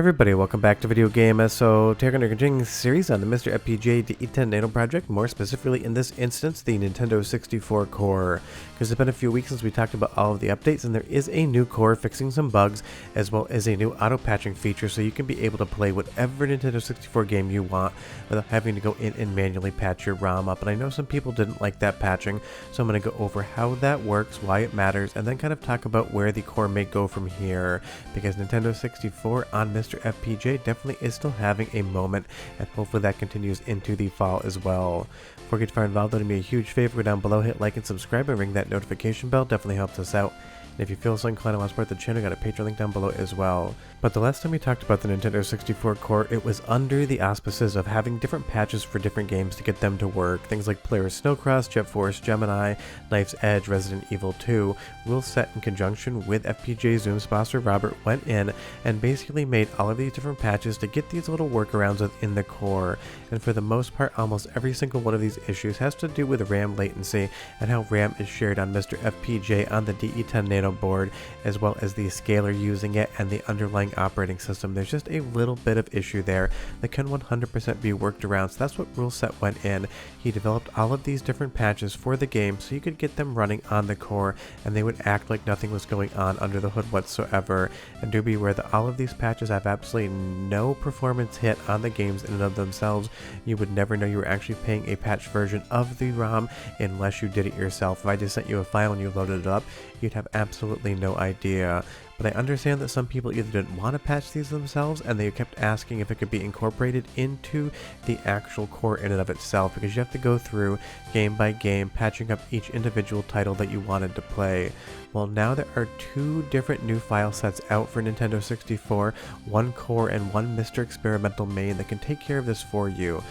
Everybody, welcome back to Video Game. So today we're going to continue the series on the MiSTer FPGA D10 Nano project, more specifically in this instance, the Nintendo 64 core. Because it's been a few weeks since we talked about all of the updates, and there is a new core fixing some bugs, as well as a new auto-patching feature, so you can be able to play whatever Nintendo 64 game you want without having to go in and manually patch your ROM up. And I know some people didn't like that patching, so I'm going to go over how that works, why it matters, and then kind of talk about where the core may go from here, because Nintendo 64 on MiSTer FPGA definitely is still having a moment, and hopefully that continues into the fall as well. Before we get far involved, do me a huge favor, go down below, hit like and subscribe, and ring that notification bell. Definitely helps us out. And if you feel so inclined and want to support the channel, got a Patreon link down below as well. But the last time we talked about the Nintendo 64 core, it was under the auspices of having different patches for different games to get them to work. Things like Polaris Snowcross, Jet Force, Gemini, Knife's Edge, Resident Evil 2, rules set in conjunction with FPGA Zoom sponsor Robert went in and basically made all of these different patches to get these little workarounds within the core. And for the most part, almost every single one of these issues has to do with RAM latency and how RAM is shared on MiSTer FPGA on the DE10 Nano board, as well as the scaler using it and the underlying operating system. There's just a little bit of issue there that can 100% be worked around, so that's what Ruleset went in. He developed all of these different patches for the game so you could get them running on the core and they would act like nothing was going on under the hood whatsoever. And do be aware that all of these patches have absolutely no performance hit on the games in and of themselves. You would never know you were actually playing a patched version of the ROM unless you did it yourself. If I just sent you a file and you loaded it up, you'd have absolutely no idea. But I understand that some people either didn't want to patch these themselves and they kept asking if it could be incorporated into the actual core in and of itself, because you have to go through game by game patching up each individual title that you wanted to play. Well, now there are two different new file sets out for Nintendo 64, one core and one MiSTer experimental main that can take care of this for you.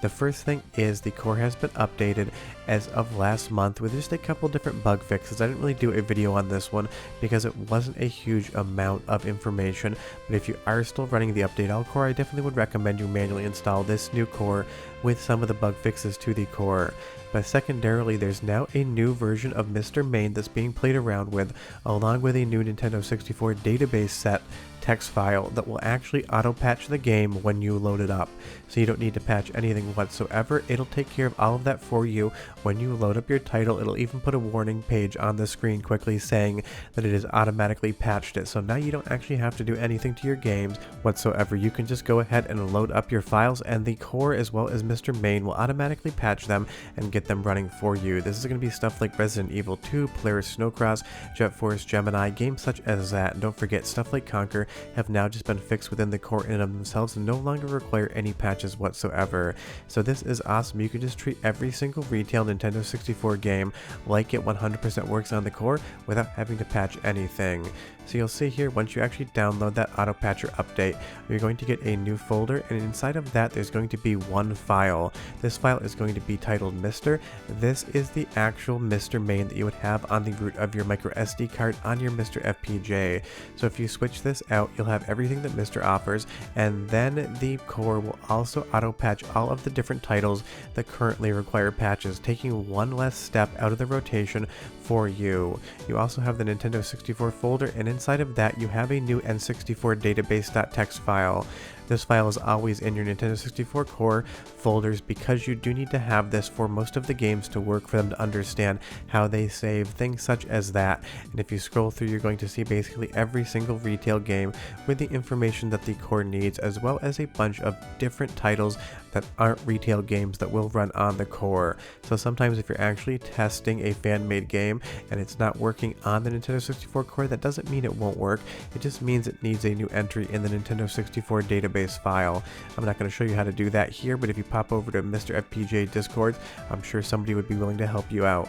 The first thing is the core has been updated as of last month with just a couple different bug fixes. I didn't really do a video on this one because it wasn't a huge amount of information, but if you are still running the update all core, I definitely would recommend you manually install this new core with some of the bug fixes to the core. But secondarily, there's now a new version of MiSTer Main that's being played around with, along with a new Nintendo 64 database set text file that will actually auto-patch the game when you load it up. So you don't need to patch anything whatsoever. It'll take care of all of that for you when you load up your title. It'll even put a warning page on the screen quickly saying that it has automatically patched it. So now you don't actually have to do anything to your games whatsoever. You can just go ahead and load up your files, and the core as well as MiSTer Main will automatically patch them and get them running for you. This is going to be stuff like Resident Evil 2, Polaris Snowcross, Jet Force, Gemini, games such as that. And don't forget, stuff like Conquer have now just been fixed within the core in and of themselves and no longer require any patches whatsoever. So this is awesome. You can just treat every single retail Nintendo 64 game like it 100% works on the core without having to patch anything. So you'll see here, once you actually download that auto patcher update, you're going to get a new folder, and inside of that there's going to be one file. This file is going to be titled MiSTer. This is the actual MiSTer main that you would have on the root of your micro SD card on your MiSTer FPGA. So if you switch this out, you'll have everything that MiSTer offers, and then the core will also auto patch all of the different titles that currently require patches, taking one less step out of the rotation for you. You also have the Nintendo 64 folder, and inside of that you have a new N64 database.txt file. This file is always in your Nintendo 64 core folders because you do need to have this for most of the games to work, for them to understand how they save, things such as that. And if you scroll through, you're going to see basically every single retail game with the information that the core needs, as well as a bunch of different titles that aren't retail games that will run on the core. So sometimes if you're actually testing a fan-made game and it's not working on the Nintendo 64 core, that doesn't mean it won't work. It just means it needs a new entry in the Nintendo 64 database file. I'm not going to show you how to do that here, but if you pop over to MiSTer FPGA Discord, I'm sure somebody would be willing to help you out.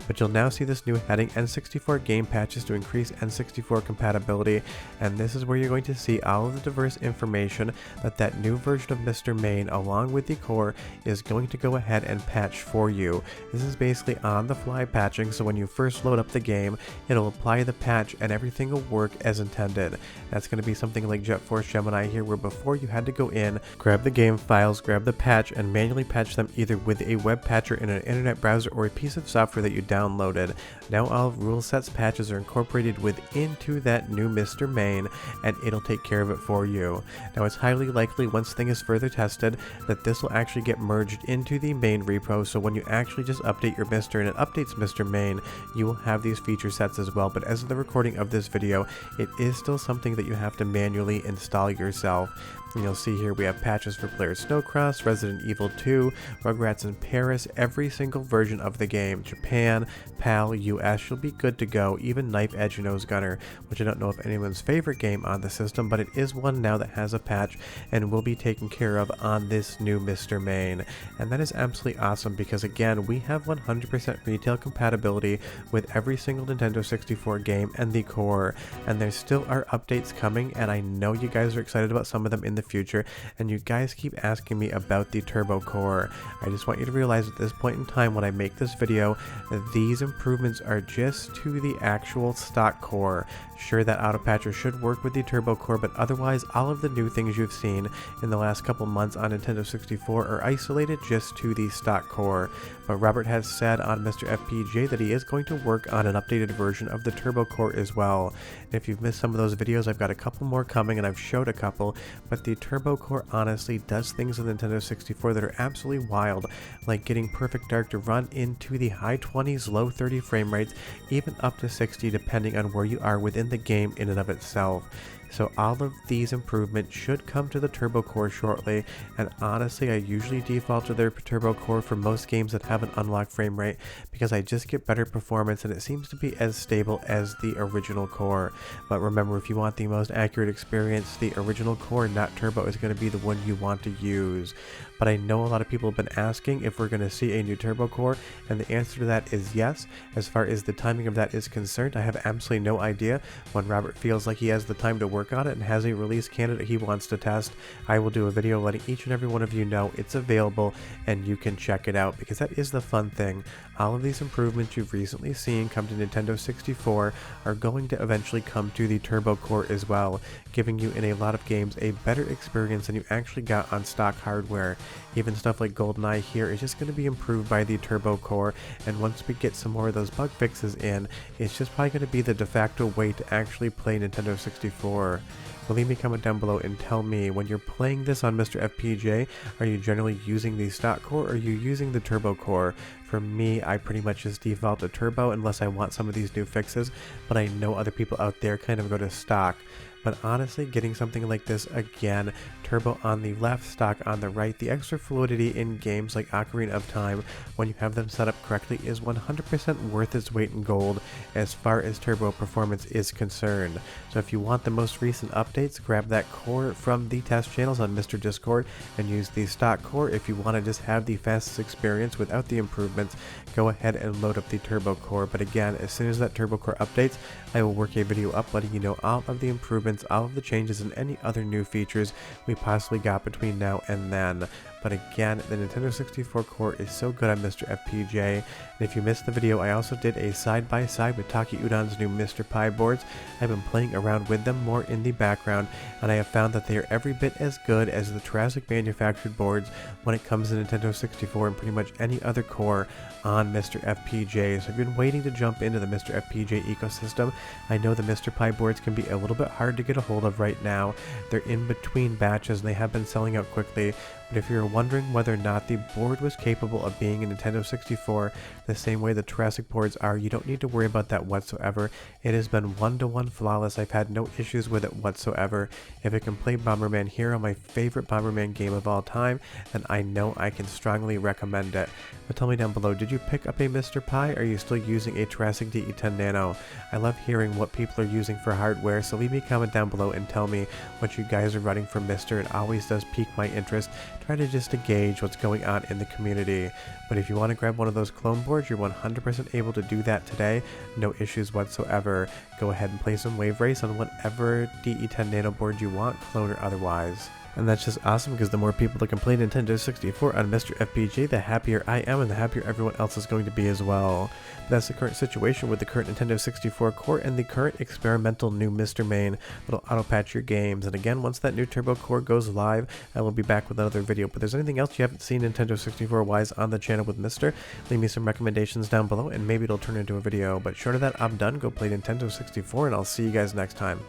But you'll now see this new heading, N64 game patches to increase N64 compatibility, and this is where you're going to see all of the diverse information that new version of MiSTer Main along with the core is going to go ahead and patch for you. This is basically on the fly patching, so when you first load up the game, it'll apply the patch and everything will work as intended. That's going to be something like Jet Force Gemini here, where before you had to go in, grab the game files, grab the patch, and manually patch them either with a web patcher in an internet browser or a piece of software that you downloaded. Now all rule sets patches are incorporated into that new MiSTer main, and it'll take care of it for you. Now it's highly likely once thing is further tested that this will actually get merged into the main repo, so when you actually just update your MiSTer and it updates MiSTer main, you will have these feature sets as well. But as of the recording of this video, it is still something that you have to manually install yourself. And you'll see here we have patches for Player Snowcross, Resident Evil 2, Rugrats in Paris, every single version of the game, Japan, PAL, US, you'll be good to go, even Knife Edge Nose Gunner, which I don't know if anyone's favorite game on the system, but it is one now that has a patch and will be taken care of on this new MiSTer main. And that is absolutely awesome because again, we have 100% retail compatibility with every single Nintendo 64 game and the core, and there still are updates coming, and I know you guys are excited about some of them in the future, and you guys keep asking me about the turbo core. I just want you to realize at this point in time when I make this video that these improvements are just to the actual stock core. Sure, that auto patcher should work with the turbo core, but otherwise all of the new things you've seen in the last couple months on Nintendo 64 are isolated just to the stock core. But Robert has said on MiSTer FPGA that he is going to work on an updated version of the turbo core as well. And if you've missed some of those videos, I've got a couple more coming and I've showed a couple, but the turbo core honestly does things on Nintendo 64 that are absolutely wild, like getting Perfect Dark to run into the high 20s, low 30 frame rates, even up to 60 depending on where you are within the game in and of itself. So all of these improvements should come to the turbo core shortly, and honestly I usually default to their turbo core for most games that have an unlocked frame rate because I just get better performance and it seems to be as stable as the original core. But remember, if you want the most accurate experience, the original core, not turbo, is going to be the one you want to use. But I know a lot of people have been asking if we're going to see a new turbo core, and the answer to that is yes. As far as the timing of that is concerned, I have absolutely no idea. When Robert feels like he has the time to work on it and has a release candidate he wants to test, I will do a video letting each and every one of you know it's available and you can check it out, because that is the fun thing. All of these improvements you've recently seen come to Nintendo 64 are going to eventually come to the turbo core as well, giving you in a lot of games a better experience than you actually got on stock hardware. Even stuff like GoldenEye here is just going to be improved by the turbo core, and once we get some more of those bug fixes in, it's just probably going to be the de facto way to actually play Nintendo 64. But leave me a comment down below and tell me, when you're playing this on MiSTer FPGA, are you generally using the stock core or are you using the turbo core? For me, I pretty much just default to turbo unless I want some of these new fixes, but I know other people out there kind of go to stock. But honestly, getting something like this again, turbo on the left, stock on the right, the extra fluidity in games like Ocarina of Time, when you have them set up correctly, is 100% worth its weight in gold as far as turbo performance is concerned. So if you want the most recent updates, grab that core from the test channels on MiSTer Discord and use the stock core. If you want to just have the fastest experience without the improvements, go ahead and load up the turbo core. But again, as soon as that turbo core updates, I will work a video up letting you know all of the improvements, all of the changes, and any other new features we possibly got between now and then. But again, the Nintendo 64 core is so good on MiSTer FPGA, and if you missed the video, I also did a side-by-side with Taki Udon's new MiSTer Pi boards. I've been playing around with them more in the background, and I have found that they are every bit as good as the Jurassic manufactured boards when it comes to Nintendo 64 and pretty much any other core on MiSTer FPGA. So I've been waiting to jump into the MiSTer FPGA ecosystem. I know the MiSTer Pi boards can be a little bit hard to get a hold of right now. They're in between batches and they have been selling out quickly. But if you're wondering whether or not the board was capable of being a Nintendo 64 the same way the Jurassic boards are, you don't need to worry about that whatsoever. It has been one-to-one flawless. I've had no issues with it whatsoever. If it can play Bomberman Hero, my favorite Bomberman game of all time, then I know I can strongly recommend it. But tell me down below, did you pick up a MiSTer Pi? Or are you still using a Jurassic DE10 Nano? I love hearing what people are using for hardware, so leave me a comment down below and tell me what you guys are running for MiSTer. It always does pique my interest. Try to just to gauge what's going on in the community. But if you want to grab one of those clone boards, you're 100% able to do that today. No issues whatsoever. Go ahead and play some Wave Race on whatever DE10 Nano board you want, clone or otherwise. And that's just awesome, because the more people that can play Nintendo 64 on MiSTer FPGA, the happier I am and the happier everyone else is going to be as well. But that's the current situation with the current Nintendo 64 core and the current experimental new MiSTer main that'll auto-patch your games. And again, once that new turbo core goes live, I will be back with another video. But if there's anything else you haven't seen Nintendo 64 wise on the channel with MiSTer, leave me some recommendations down below and maybe it'll turn into a video. But short of that, I'm done. Go play Nintendo 64 and I'll see you guys next time.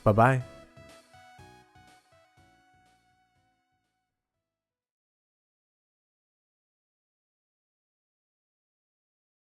Bye bye.